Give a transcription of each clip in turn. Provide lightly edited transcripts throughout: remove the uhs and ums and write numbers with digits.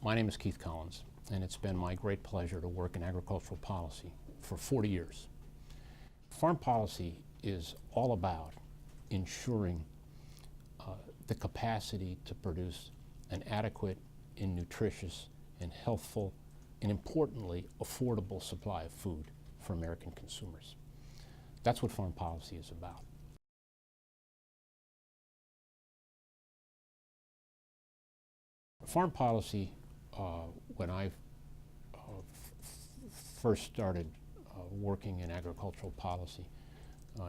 My name is Keith Collins, and it's been my great pleasure to work in agricultural policy for 40 years. Farm policy is all about ensuring the capacity to produce an adequate and nutritious and healthful and, importantly, affordable supply of food for American consumers. That's what farm policy is about. Farm policy, when I first started working in agricultural policy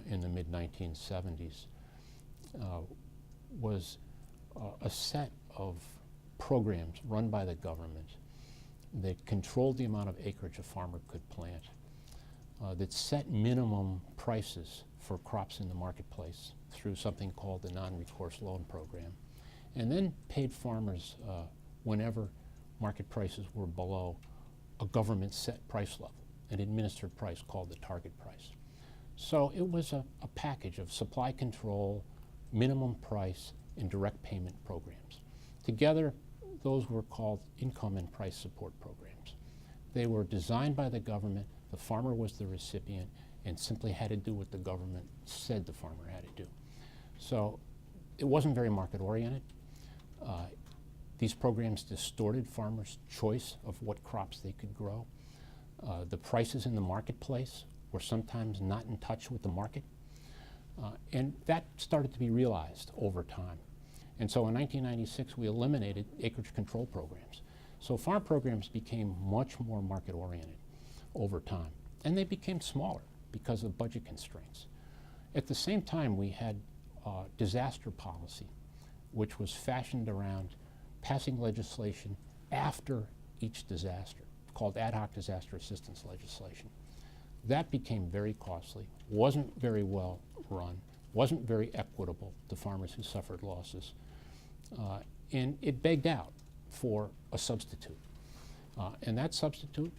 in the mid-1970s, was a set of programs run by the government that controlled the amount of acreage a farmer could plant, that set minimum prices for crops in the marketplace through something called the non-recourse loan program, and then paid farmers whenever market prices were below a government set price level, an administered price called the target price. So it was a package of supply control, minimum price, and direct payment programs. Together, those were called income and price support programs. They were designed by the government, the farmer was the recipient, and simply had to do what the government said the farmer had to do. So it wasn't very market-oriented. These programs distorted farmers' choice of what crops they could grow. The prices in the marketplace were sometimes not in touch with the market. And that started to be realized over time. And so in 1996, we eliminated acreage control programs. So farm programs became much more market-oriented over time. And they became smaller because of budget constraints. At the same time, we had disaster policy, which was fashioned around passing legislation after each disaster, called ad hoc disaster assistance legislation. That became very costly, wasn't very well run, wasn't very equitable to farmers who suffered losses, and it begged out for a substitute. And that substitute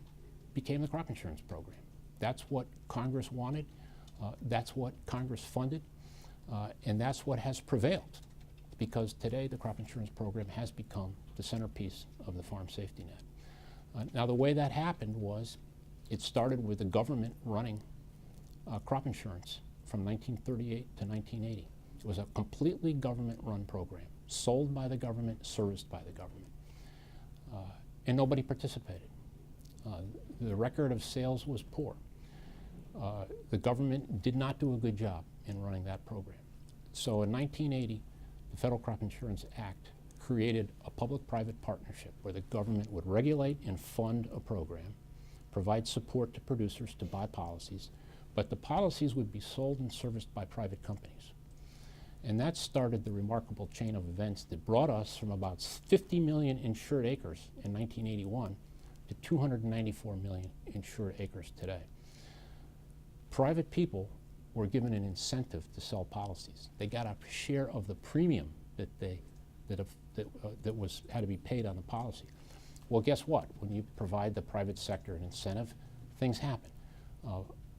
became the crop insurance program. That's what Congress wanted, that's what Congress funded, and that's what has prevailed, because today the crop insurance program has become the centerpiece of the farm safety net. Now the way that happened was it started with the government running crop insurance from 1938 to 1980. It was a completely government-run program, sold by the government, serviced by the government. And nobody participated. The record of sales was poor. The government did not do a good job in running that program. So in 1980, the Federal Crop Insurance Act created a public-private partnership where the government would regulate and fund a program, provide support to producers to buy policies, but the policies would be sold and serviced by private companies. And that started the remarkable chain of events that brought us from about 50 million insured acres in 1981 to 294 million insured acres today. Private people were given an incentive to sell policies. They got a share of the premium that had to be paid on the policy. Well, guess what? When you provide the private sector an incentive, things happen.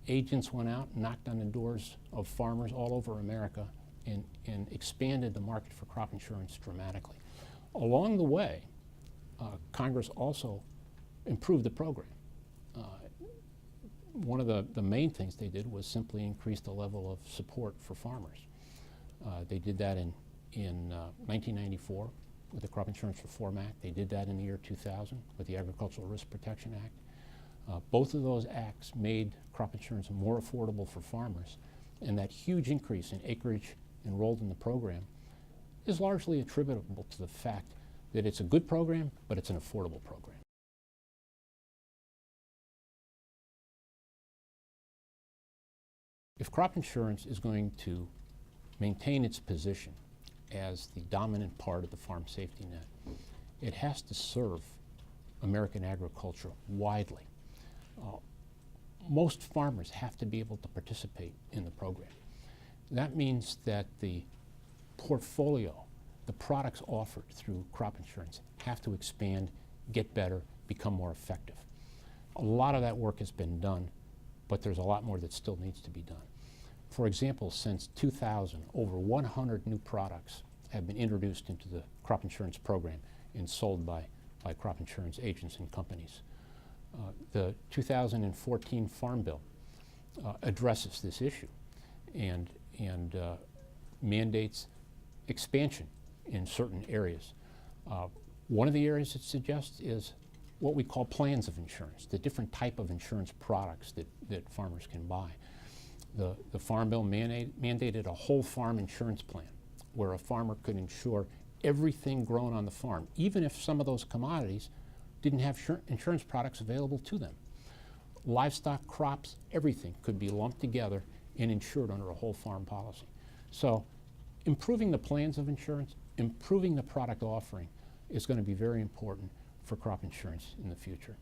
Agents went out, knocked on the doors of farmers all over America, and expanded the market for crop insurance dramatically. Along the way, Congress also improved the program. One of the main things they did was simply increase the level of support for farmers. They did that in 1994 with the Crop Insurance Reform Act. They did that in the year 2000 with the Agricultural Risk Protection Act. Both of those acts made crop insurance more affordable for farmers, and that huge increase in acreage enrolled in the program is largely attributable to the fact that it's a good program, but it's an affordable program. If crop insurance is going to maintain its position as the dominant part of the farm safety net, it has to serve American agriculture widely. Most farmers have to be able to participate in the program. That means that the portfolio, the products offered through crop insurance have to expand, get better, become more effective. A lot of that work has been done, but there's a lot more that still needs to be done. For example, since 2000, over 100 new products have been introduced into the crop insurance program and sold by by crop insurance agents and companies. The 2014 Farm Bill addresses this issue and mandates expansion in certain areas. One of the areas it suggests is what we call plans of insurance, the different type of insurance products that farmers can buy. The Farm Bill mandated a whole farm insurance plan where a farmer could insure everything grown on the farm, even if some of those commodities didn't have insurance products available to them. Livestock, crops, everything could be lumped together and insured under a whole farm policy. So improving the plans of insurance, improving the product offering is going to be very important for crop insurance in the future.